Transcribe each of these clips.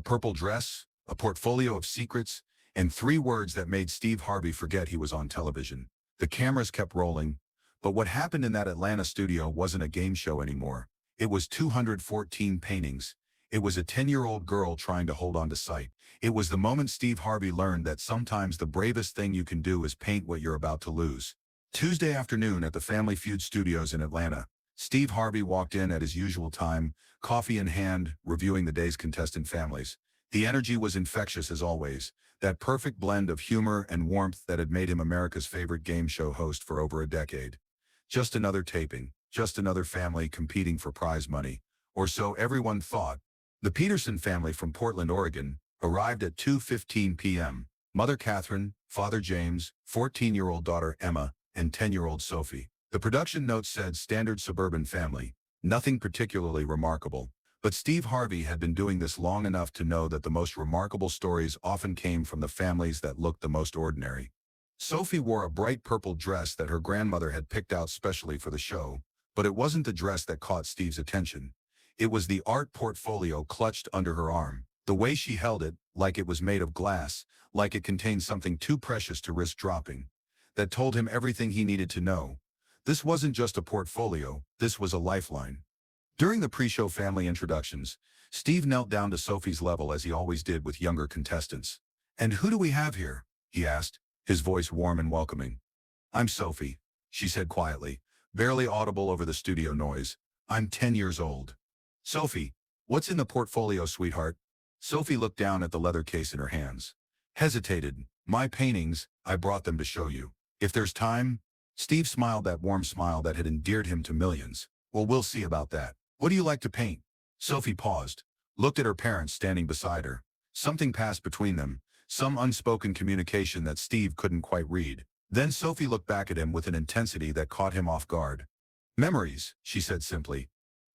purple dress, a portfolio of secrets, and 3 words that made Steve Harvey forget he was on television. The cameras kept rolling, but what happened in that Atlanta studio wasn't a game show anymore. It was 214 paintings. It was a 10-year-old girl trying to hold on to sight. It was the moment Steve Harvey learned that sometimes the bravest thing you can do is paint what you're about to lose. Tuesday afternoon at the Family Feud studios in Atlanta, Steve Harvey walked in at his usual time, coffee in hand, reviewing the day's contestant families. The energy was infectious as always, that perfect blend of humor and warmth that had made him America's favorite game show host for over a decade. Just another taping, just another family competing for prize money, or so everyone thought. The Peterson family from Portland, Oregon, arrived at 2:15 p.m. Mother Catherine, Father James, 14-year-old daughter Emma, and 10-year-old Sophie. The production note said standard suburban family, nothing particularly remarkable. But Steve Harvey had been doing this long enough to know that the most remarkable stories often came from the families that looked the most ordinary. Sophie wore a bright purple dress that her grandmother had picked out specially for the show, but it wasn't the dress that caught Steve's attention. It was the art portfolio clutched under her arm. The way she held it, like it was made of glass, like it contained something too precious to risk dropping, that told him everything he needed to know. This wasn't just a portfolio, this was a lifeline. During the pre-show family introductions, Steve knelt down to Sophie's level as he always did with younger contestants. "And who do we have here?" he asked, his voice warm and welcoming. "I'm Sophie," she said quietly, barely audible over the studio noise. "I'm 10 years old." "Sophie, what's in the portfolio, sweetheart?" Sophie looked down at the leather case in her hands. Hesitated. "My paintings, I brought them to show you. If there's time." Steve smiled that warm smile that had endeared him to millions. "Well, we'll see about that. What do you like to paint?" Sophie paused, looked at her parents standing beside her. Something passed between them, some unspoken communication that Steve couldn't quite read. Then Sophie looked back at him with an intensity that caught him off guard. "Memories," she said simply.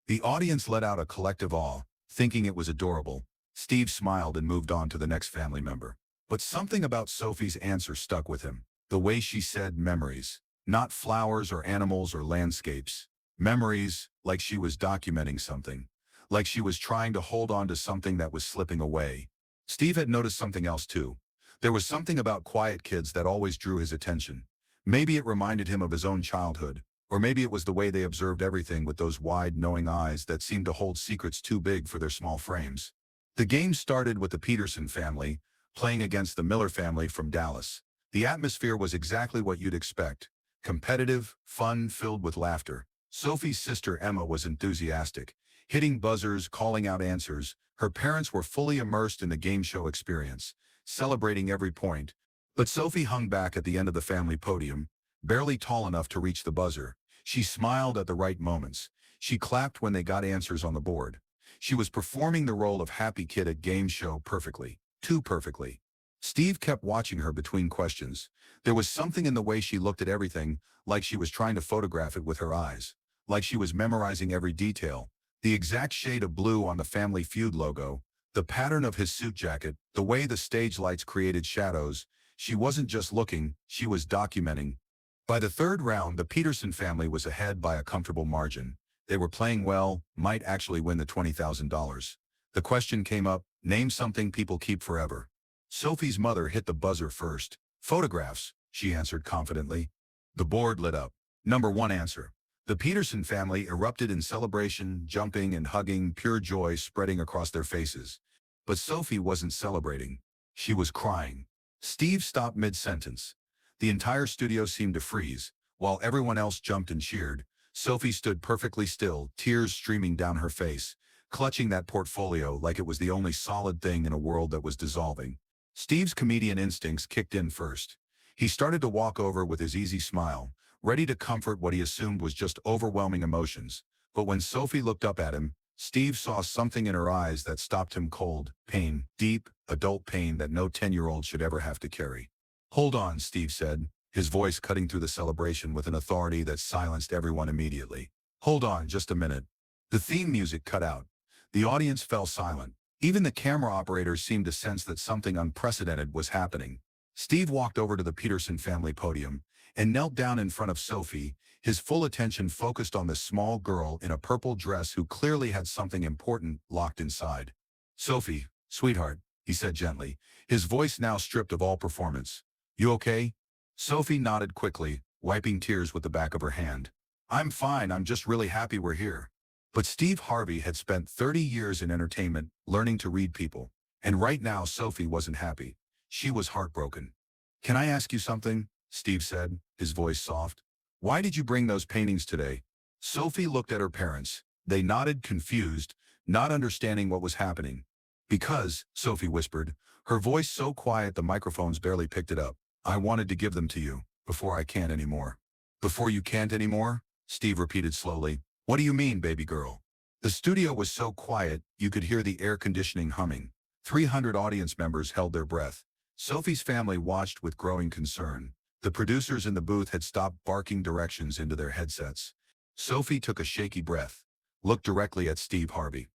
The audience let out a collective awe, thinking it was adorable. Steve smiled and moved on to the next family member. But something about Sophie's answer stuck with him. The way she said memories. Not flowers or animals or landscapes. Memories, like she was documenting something. Like she was trying to hold on to something that was slipping away. Steve had noticed something else too. There was something about quiet kids that always drew his attention. Maybe it reminded him of his own childhood, or maybe it was the way they observed everything with those wide, knowing eyes that seemed to hold secrets too big for their small frames. The game started with the Peterson family, playing against the Miller family from Dallas. The atmosphere was exactly what you'd expect. Competitive, fun, filled with laughter. Sophie's sister Emma was enthusiastic, hitting buzzers, calling out answers. Her parents were fully immersed in the game show experience, celebrating every point. But Sophie hung back at the end of the family podium, barely tall enough to reach the buzzer. She smiled at the right moments. She clapped when they got answers on the board. She was performing the role of happy kid at game show perfectly, too perfectly. Steve kept watching her between questions. There was something in the way she looked at everything, like she was trying to photograph it with her eyes, like she was memorizing every detail. The exact shade of blue on the Family Feud logo, the pattern of his suit jacket, the way the stage lights created shadows. She wasn't just looking, she was documenting. By the third round, the Peterson family was ahead by a comfortable margin. They were playing well, might actually win the $20,000. The question came up, name something people keep forever. Sophie's mother hit the buzzer first. "Photographs," she answered confidently. The board lit up. Number 1 answer. The Peterson family erupted in celebration, jumping and hugging, pure joy spreading across their faces. But Sophie wasn't celebrating. She was crying. Steve stopped mid-sentence. The entire studio seemed to freeze. While everyone else jumped and cheered, Sophie stood perfectly still, tears streaming down her face, clutching that portfolio like it was the only solid thing in a world that was dissolving. Steve's comedian instincts kicked in first. He started to walk over with his easy smile, ready to comfort what he assumed was just overwhelming emotions. But when Sophie looked up at him, Steve saw something in her eyes that stopped him cold. Pain, deep, adult pain that no 10-year-old should ever have to carry. "Hold on," Steve said, his voice cutting through the celebration with an authority that silenced everyone immediately. "Hold on just a minute." The theme music cut out. The audience fell silent. Even the camera operators seemed to sense that something unprecedented was happening. Steve walked over to the Peterson family podium and knelt down in front of Sophie, his full attention focused on the small girl in a purple dress who clearly had something important locked inside. "Sophie, "Sweetheart," he said gently, his voice now stripped of all performance. "You okay?" Sophie nodded quickly, wiping tears with the back of her hand. "I'm fine, I'm just really happy we're here." But Steve Harvey had spent 30 years in entertainment, learning to read people. And right now Sophie wasn't happy. She was heartbroken. "Can I ask you something?" Steve said, his voice soft. "Why did you bring those paintings today?" Sophie looked at her parents. They nodded, confused, not understanding what was happening. "Because," Sophie whispered, her voice so quiet the microphones barely picked it up, "I wanted to give them to you, before I can't anymore." "Before you can't anymore?" Steve repeated slowly. "What do you mean, baby girl?" The studio was so quiet, you could hear the air conditioning humming. 300 audience members held their breath. Sophie's family watched with growing concern. The producers in the booth had stopped barking directions into their headsets. Sophie took a shaky breath, looked directly at Steve Harvey.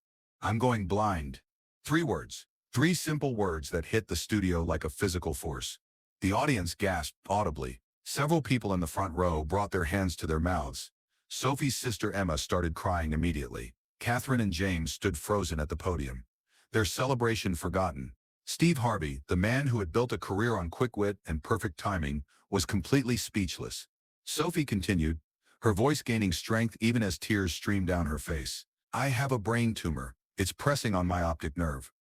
"I'm going blind." 3 words. 3 simple words that hit the studio like a physical force. The audience gasped audibly. Several people in the front row brought their hands to their mouths. Sophie's sister Emma started crying immediately. Catherine and James stood frozen at the podium, their celebration forgotten. Steve Harvey, the man who had built a career on quick wit and perfect timing, was completely speechless. Sophie continued, her voice gaining strength even as tears streamed down her face. "I have a brain tumor. It's pressing on my optic nerve.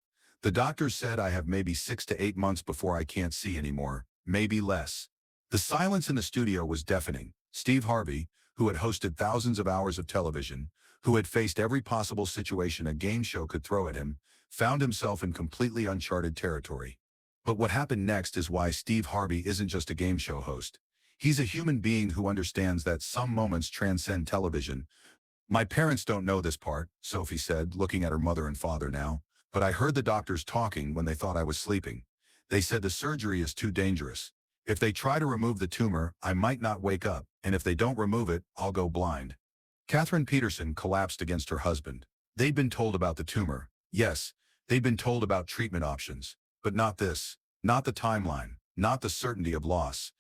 The doctors said I have maybe 6 to 8 months before I can't see anymore, maybe less." The silence in the studio was deafening. Steve Harvey, who had hosted thousands of hours of television, who had faced every possible situation a game show could throw at him, found himself in completely uncharted territory. But what happened next is why Steve Harvey isn't just a game show host. He's a human being who understands that some moments transcend television. "My parents don't know this part," Sophie said, looking at her mother and father now, "but I heard the doctors talking when they thought I was sleeping. They said the surgery is too dangerous. If they try to remove the tumor, I might not wake up, and if they don't remove it, I'll go blind." Catherine Peterson collapsed against her husband. They'd been told about the tumor. Yes, they'd been told about treatment options. But not this. Not the timeline. Not the certainty of loss.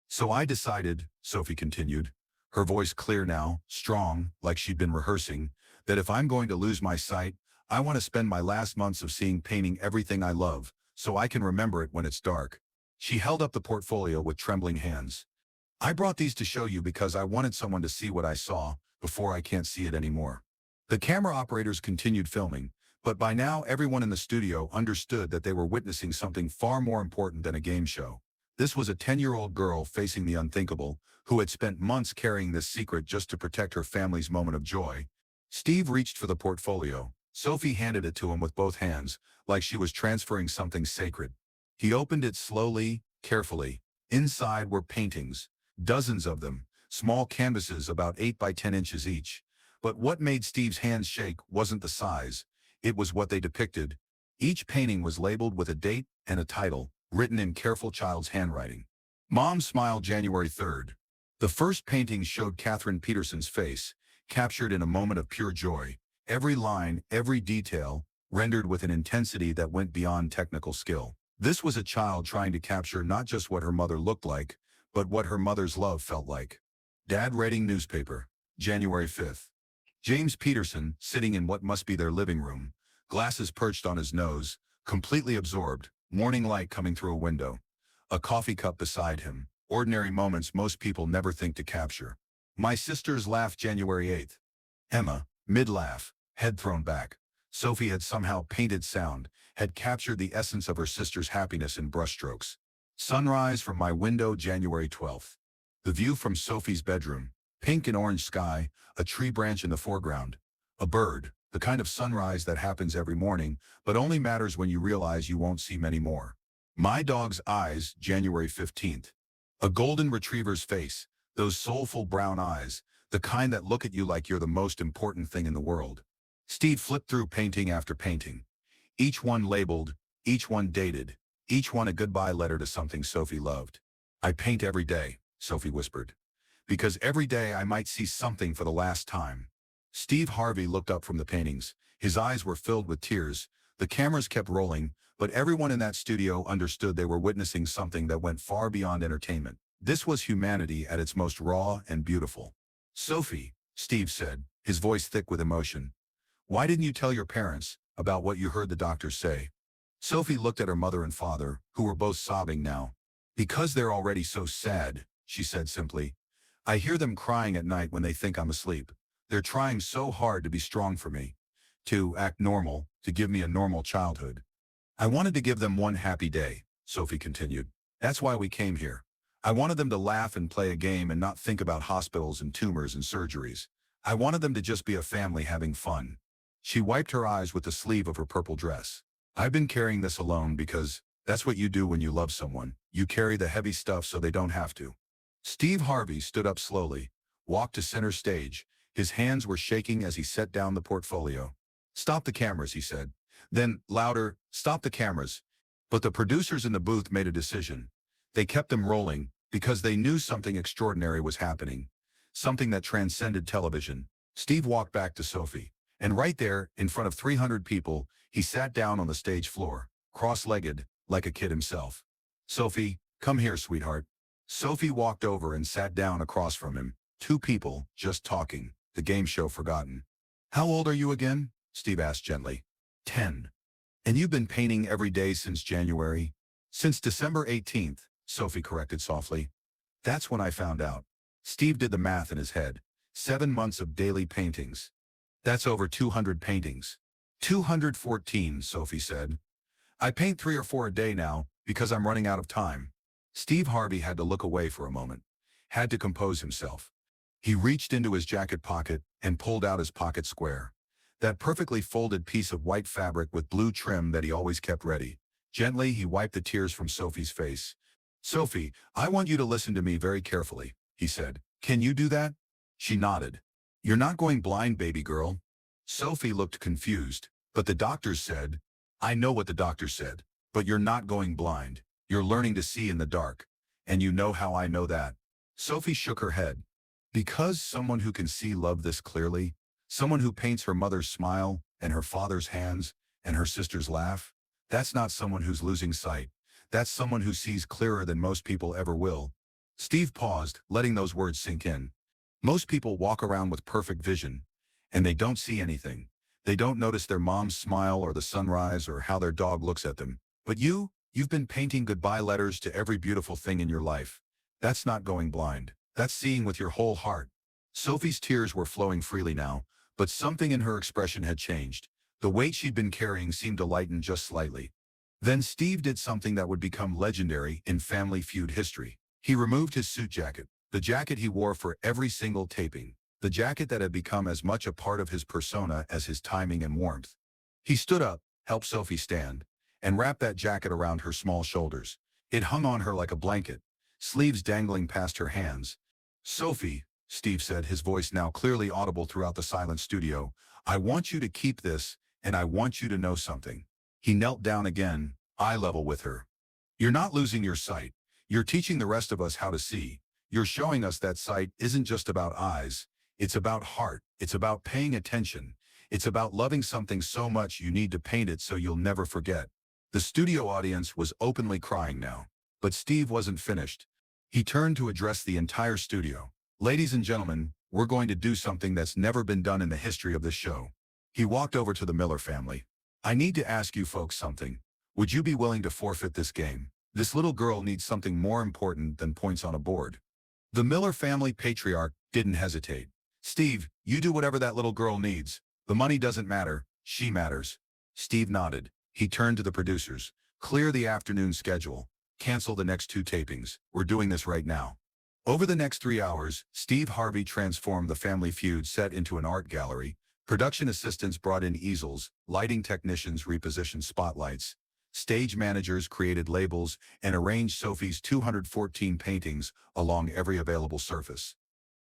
"So I decided," Sophie continued, her voice clear now, strong, like she'd been rehearsing, "that if I'm going to lose my sight, I want to spend my last months of seeing painting everything I love, so I can remember it when it's dark." She held up the portfolio with trembling hands. "I brought these to show you because I wanted someone to see what I saw, before I can't see it anymore." The camera operators continued filming, but by now everyone in the studio understood that they were witnessing something far more important than a game show. This was a 10-year-old girl facing the unthinkable, who had spent months carrying this secret just to protect her family's moment of joy. Steve reached for the portfolio. Sophie handed it to him with both hands, like she was transferring something sacred. He opened it slowly, carefully. Inside were paintings, dozens of them, small canvases about 8 by 10 inches each. But what made Steve's hands shake wasn't the size, it was what they depicted. Each painting was labeled with a date and a title, written in careful child's handwriting. "Mom smiled January 3rd. The first painting showed Catherine Peterson's face, captured in a moment of pure joy. Every line, every detail, rendered with an intensity that went beyond technical skill. This was a child trying to capture not just what her mother looked like, but what her mother's love felt like. Dad reading newspaper, January 5th. James Peterson, sitting in what must be their living room, glasses perched on his nose, completely absorbed, morning light coming through a window. A coffee cup beside him, ordinary moments most people never think to capture. My sister's laugh January 8th. Emma, mid-laugh, head thrown back. Sophie had somehow painted sound, had captured the essence of her sister's happiness in brushstrokes. Sunrise from my window January 12th. The view from Sophie's bedroom, pink and orange sky, a tree branch in the foreground. A bird, the kind of sunrise that happens every morning, but only matters when you realize you won't see many more. My dog's eyes January 15th. A golden retriever's face, those soulful brown eyes, the kind that look at you like you're the most important thing in the world. Steve flipped through painting after painting. Each one labeled, each one dated, each one a goodbye letter to something Sophie loved. I paint every day, Sophie whispered. Because every day I might see something for the last time. Steve Harvey looked up from the paintings. His eyes were filled with tears. The cameras kept rolling, but everyone in that studio understood they were witnessing something that went far beyond entertainment. This was humanity at its most raw and beautiful. Sophie, Steve said, his voice thick with emotion. Why didn't you tell your parents about what you heard the doctors say? Sophie looked at her mother and father, who were both sobbing now. Because they're already so sad, she said simply. I hear them crying at night when they think I'm asleep. They're trying so hard to be strong for me, to act normal, to give me a normal childhood. I wanted to give them one happy day, Sophie continued. That's why we came here. I wanted them to laugh and play a game and not think about hospitals and tumors and surgeries. I wanted them to just be a family having fun. She wiped her eyes with the sleeve of her purple dress. I've been carrying this alone because that's what you do when you love someone. You carry the heavy stuff so they don't have to. Steve Harvey stood up slowly, walked to center stage. His hands were shaking as he set down the portfolio. Stop the cameras, he said. Then, louder, stop the cameras. But the producers in the booth made a decision. They kept them rolling because they knew something extraordinary was happening, something that transcended television. Steve walked back to Sophie, and right there, in front of 300 people, he sat down on the stage floor, cross-legged, like a kid himself. Sophie, come here, sweetheart. Sophie walked over and sat down across from him. Two people, just talking, the game show forgotten. How old are you again? Steve asked gently. 10. And you've been painting every day since January? Since December 18th, Sophie corrected softly. That's when I found out. Steve did the math in his head. 7 months of daily paintings. That's over 200 paintings. 214, Sophie said. I paint 3 or 4 a day now because I'm running out of time. Steve Harvey had to look away for a moment, had to compose himself. He reached into his jacket pocket and pulled out his pocket square. That perfectly folded piece of white fabric with blue trim that he always kept ready. Gently, he wiped the tears from Sophie's face. Sophie, I want you to listen to me very carefully, he said. Can you do that? She nodded. You're not going blind, baby girl. Sophie looked confused, but the doctors said, I know what the doctor said, but you're not going blind. You're learning to see in the dark. And you know how I know that. Sophie shook her head. Because someone who can see love this clearly, someone who paints her mother's smile and her father's hands and her sister's laugh, that's not someone who's losing sight. That's someone who sees clearer than most people ever will. Steve paused, letting those words sink in. Most people walk around with perfect vision, and they don't see anything. They don't notice their mom's smile or the sunrise or how their dog looks at them. But you've been painting goodbye letters to every beautiful thing in your life. That's not going blind. That's seeing with your whole heart. Sophie's tears were flowing freely now, but something in her expression had changed. The weight she'd been carrying seemed to lighten just slightly. Then Steve did something that would become legendary in Family Feud history. He removed his suit jacket, the jacket he wore for every single taping, the jacket that had become as much a part of his persona as his timing and warmth. He stood up, helped Sophie stand, and wrapped that jacket around her small shoulders. It hung on her like a blanket, sleeves dangling past her hands. Sophie, Steve said, his voice now clearly audible throughout the silent studio, I want you to keep this, and I want you to know something. He knelt down again, eye level with her. You're not losing your sight. You're teaching the rest of us how to see. You're showing us that sight isn't just about eyes. It's about heart. It's about paying attention. It's about loving something so much you need to paint it so you'll never forget. The studio audience was openly crying now. But Steve wasn't finished. He turned to address the entire studio. Ladies and gentlemen, we're going to do something that's never been done in the history of this show. He walked over to the Miller family. I need to ask you folks something. Would you be willing to forfeit this game? This little girl needs something more important than points on a board. The Miller family patriarch didn't hesitate. Steve, you do whatever that little girl needs. The money doesn't matter. She matters. Steve nodded. He turned to the producers. Clear the afternoon schedule. Cancel the next 2 tapings. We're doing this right now. Over the next 3 hours, Steve Harvey transformed the Family Feud set into an art gallery. Production assistants brought in easels, lighting technicians repositioned spotlights, stage managers created labels and arranged Sophie's 214 paintings along every available surface.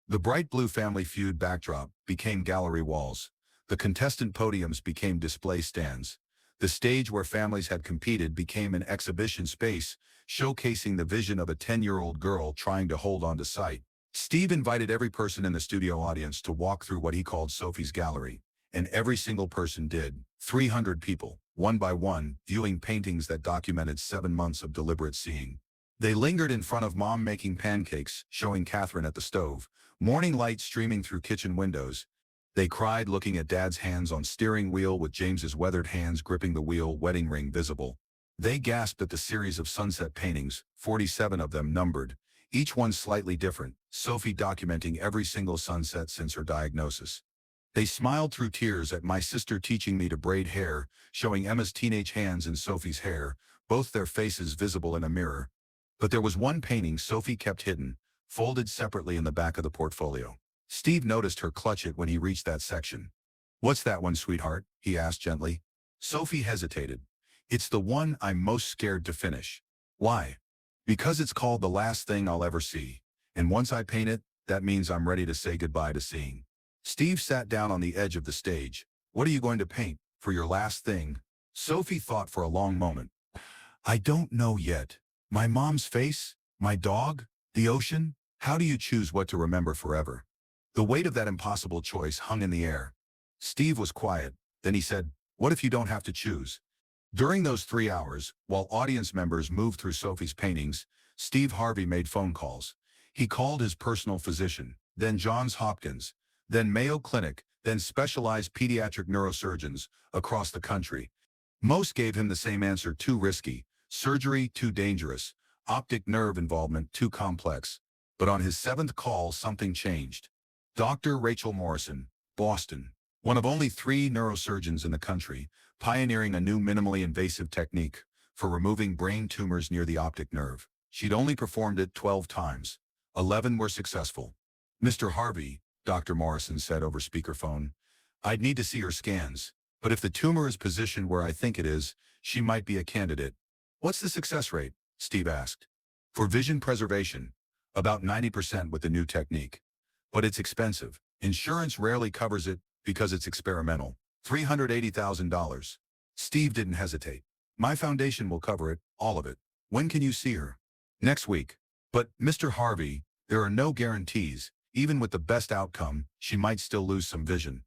The bright blue Family Feud backdrop became gallery walls. The contestant podiums became display stands. The stage where families had competed became an exhibition space, showcasing the vision of a 10-year-old girl trying to hold on to sight. Steve invited every person in the studio audience to walk through what he called Sophie's gallery, and every single person did. 300 people, one by one, viewing paintings that documented 7 months of deliberate seeing. They lingered in front of Mom making pancakes, showing Catherine at the stove, morning light streaming through kitchen windows. They cried looking at Dad's hands on steering wheel with James's weathered hands gripping the wheel, wedding ring visible. They gasped at the series of sunset paintings, 47 of them numbered, each one slightly different, Sophie documenting every single sunset since her diagnosis. They smiled through tears at my sister teaching me to braid hair, showing Emma's teenage hands in Sophie's hair, both their faces visible in a mirror. But there was one painting Sophie kept hidden, folded separately in the back of the portfolio. Steve noticed her clutch it when he reached that section. "What's that one, sweetheart?" he asked gently. Sophie hesitated. "It's the one I'm most scared to finish." "Why?" "Because it's called The Last Thing I'll Ever See. And once I paint it, that means I'm ready to say goodbye to seeing." Steve sat down on the edge of the stage. "What are you going to paint for your last thing?" Sophie thought for a long moment. "I don't know yet. My mom's face? My dog? The ocean? How do you choose what to remember forever?" The weight of that impossible choice hung in the air. Steve was quiet. Then he said, "What if you don't have to choose?" During those 3 hours, while audience members moved through Sophie's paintings, Steve Harvey made phone calls. He called his personal physician, then Johns Hopkins, then Mayo Clinic, then specialized pediatric neurosurgeons across the country. Most gave him the same answer: too risky, surgery too dangerous, optic nerve involvement too complex. But on his 7th call, something changed. Dr. Rachel Morrison, Boston, one of only 3 neurosurgeons in the country, pioneering a new minimally invasive technique for removing brain tumors near the optic nerve. She'd only performed it 12 times. 11 were successful. "Mr. Harvey," Dr. Morrison said over speakerphone, "I'd need to see her scans, but if the tumor is positioned where I think it is, she might be a candidate." "What's the success rate?" Steve asked. "For vision preservation, about 90% with the new technique. But it's expensive. Insurance rarely covers it because it's experimental. $380,000. Steve didn't hesitate. "My foundation will cover it, all of it. When can you see her?" "Next week." "But, Mr. Harvey, there are no guarantees. Even with the best outcome, she might still lose some vision."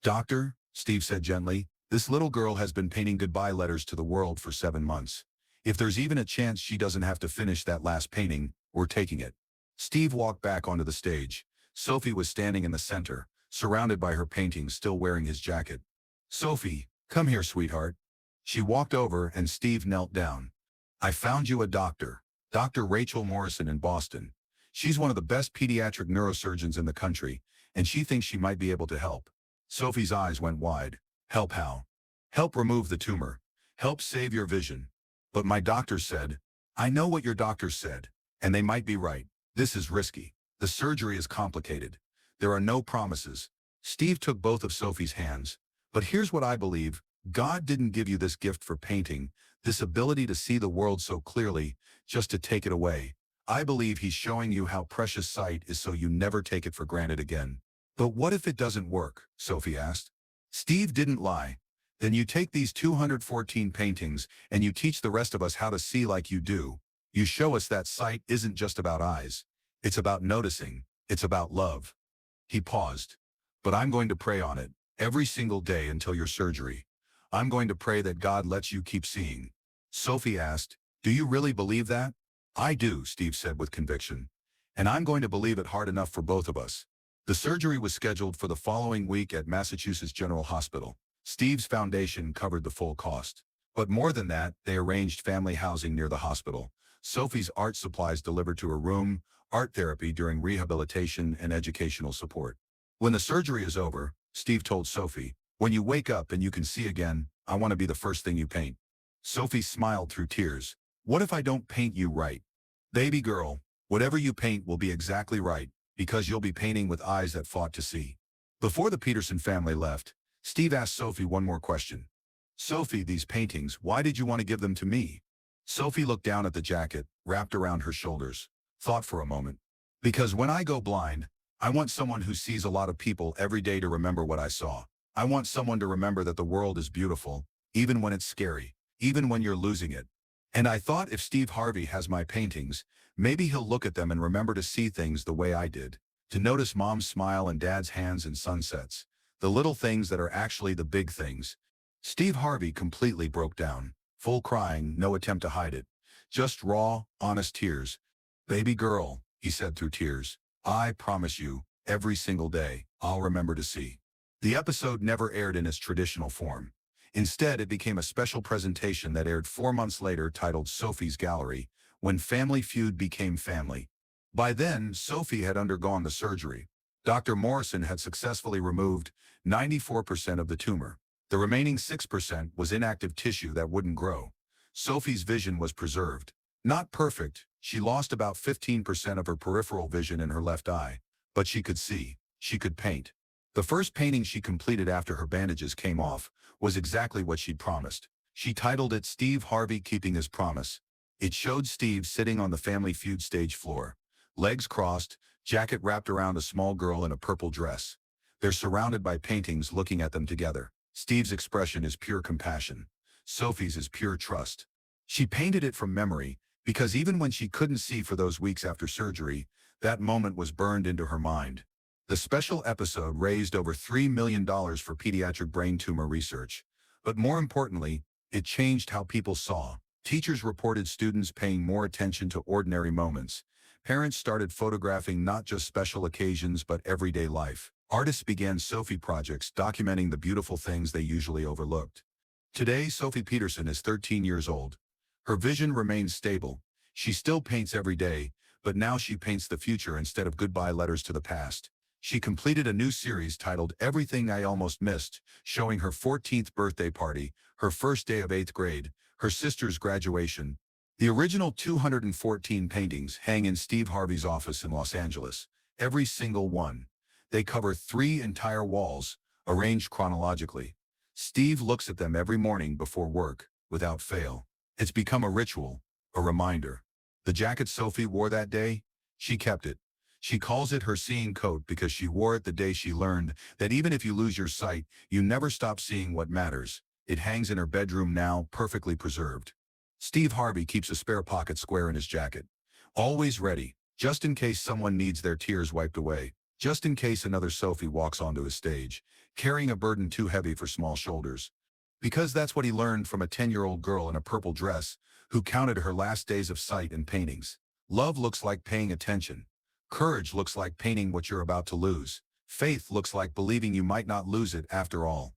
"Doctor," Steve said gently, "this little girl has been painting goodbye letters to the world for 7 months. If there's even a chance she doesn't have to finish that last painting, we're taking it." Steve walked back onto the stage. Sophie was standing in the center, surrounded by her paintings, still wearing his jacket. "Sophie, come here, sweetheart." She walked over and Steve knelt down. "I found you a doctor. Dr. Rachel Morrison in Boston. She's one of the best pediatric neurosurgeons in the country, and she thinks she might be able to help." Sophie's eyes went wide. "Help how?" "Help remove the tumor. Help save your vision." "But my doctor said." "I know what your doctor said, and they might be right. This is risky. The surgery is complicated. There are no promises." Steve took both of Sophie's hands. "But here's what I believe. God didn't give you this gift for painting, this ability to see the world so clearly, just to take it away. I believe he's showing you how precious sight is so you never take it for granted again." "But what if it doesn't work?" Sophie asked. Steve didn't lie. "Then you take these 214 paintings and you teach the rest of us how to see like you do. You show us that sight isn't just about eyes. It's about noticing. It's about love." He paused. "But I'm going to pray on it, every single day until your surgery. I'm going to pray that God lets you keep seeing." Sophie asked, "Do you really believe that?" "I do," Steve said with conviction. "And I'm going to believe it hard enough for both of us." The surgery was scheduled for the following week at Massachusetts General Hospital. Steve's foundation covered the full cost. But more than that, they arranged family housing near the hospital, Sophie's art supplies delivered to her room, art therapy during rehabilitation, and educational support. "When the surgery is over," Steve told Sophie, "when you wake up and you can see again, I want to be the first thing you paint." Sophie smiled through tears. "What if I don't paint you right?" "Baby girl, whatever you paint will be exactly right, because you'll be painting with eyes that fought to see." Before the Peterson family left, Steve asked Sophie one more question. "Sophie, these paintings, why did you want to give them to me?" Sophie looked down at the jacket, wrapped around her shoulders, thought for a moment. "Because when I go blind, I want someone who sees a lot of people every day to remember what I saw. I want someone to remember that the world is beautiful, even when it's scary, even when you're losing it. And I thought if Steve Harvey has my paintings, maybe he'll look at them and remember to see things the way I did, to notice Mom's smile and Dad's hands in sunsets, the little things that are actually the big things." Steve Harvey completely broke down, full crying, no attempt to hide it, just raw, honest tears. "Baby girl," he said through tears, "I promise you, every single day, I'll remember to see." The episode never aired in its traditional form. Instead, it became a special presentation that aired 4 months later titled Sophie's Gallery, when Family Feud became family. By then, Sophie had undergone the surgery. Dr. Morrison had successfully removed 94% of the tumor. The remaining 6% was inactive tissue that wouldn't grow. Sophie's vision was preserved. Not perfect, she lost about 15% of her peripheral vision in her left eye, but she could see, she could paint. The first painting she completed after her bandages came off was exactly what she'd promised. She titled it Steve Harvey Keeping His Promise. It showed Steve sitting on the Family Feud stage floor, legs crossed, jacket wrapped around a small girl in a purple dress. They're surrounded by paintings looking at them together. Steve's expression is pure compassion. Sophie's is pure trust. She painted it from memory, because even when she couldn't see for those weeks after surgery, that moment was burned into her mind. The special episode raised over $3 million for pediatric brain tumor research. But more importantly, it changed how people saw. Teachers reported students paying more attention to ordinary moments. Parents started photographing not just special occasions but everyday life. Artists began Sophie projects documenting the beautiful things they usually overlooked. Today, Sophie Peterson is 13 years old. Her vision remains stable. She still paints every day, but now she paints the future instead of goodbye letters to the past. She completed a new series titled Everything I Almost Missed, showing her 14th birthday party, her first day of 8th grade, her sister's graduation. The original 214 paintings hang in Steve Harvey's office in Los Angeles, every single one. They cover 3 entire walls, arranged chronologically. Steve looks at them every morning before work, without fail. It's become a ritual, a reminder. The jacket Sophie wore that day, she kept it. She calls it her seeing coat because she wore it the day she learned that even if you lose your sight, you never stop seeing what matters. It hangs in her bedroom now, perfectly preserved. Steve Harvey keeps a spare pocket square in his jacket. Always ready, just in case someone needs their tears wiped away, just in case another Sophie walks onto his stage, carrying a burden too heavy for small shoulders. Because that's what he learned from a 10-year-old girl in a purple dress who counted her last days of sight in paintings. Love looks like paying attention. Courage looks like painting what you're about to lose. Faith looks like believing you might not lose it after all.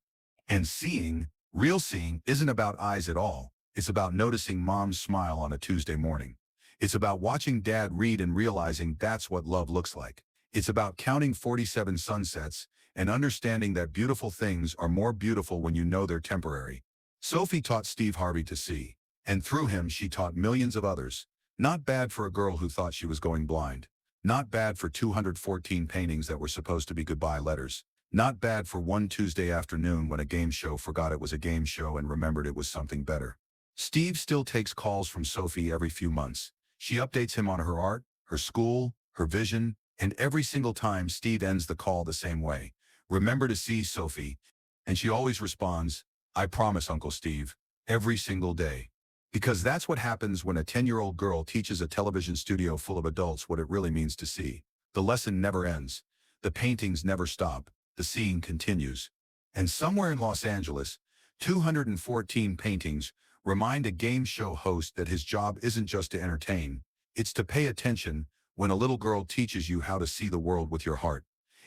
And seeing, real seeing, isn't about eyes at all. It's about noticing mom's smile on a Tuesday morning. It's about watching dad read and realizing that's what love looks like. It's about counting 47 sunsets and understanding that beautiful things are more beautiful when you know they're temporary. Sophie taught Steve Harvey to see, and through him she taught millions of others. Not bad for a girl who thought she was going blind. Not bad for 214 paintings that were supposed to be goodbye letters. Not bad for one Tuesday afternoon when a game show forgot it was a game show and remembered it was something better. Steve still takes calls from Sophie every few months. She updates him on her art, her school, her vision, and every single time Steve ends the call the same way. Remember to see Sophie. And she always responds, I promise, Uncle Steve, every single day. Because that's what happens when a 10-year-old girl teaches a television studio full of adults what it really means to see. The lesson never ends. The paintings never stop. The seeing continues. And somewhere in Los Angeles, 214 paintings remind a game show host that his job isn't just to entertain, it's to pay attention when a little girl teaches you how to see the world with your heart.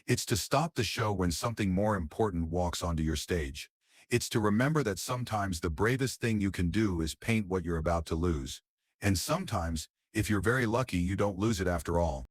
It's to stop the show when something more important walks onto your stage. It's to remember that sometimes the bravest thing you can do is paint what you're about to lose. And sometimes, if you're very lucky, you don't lose it after all.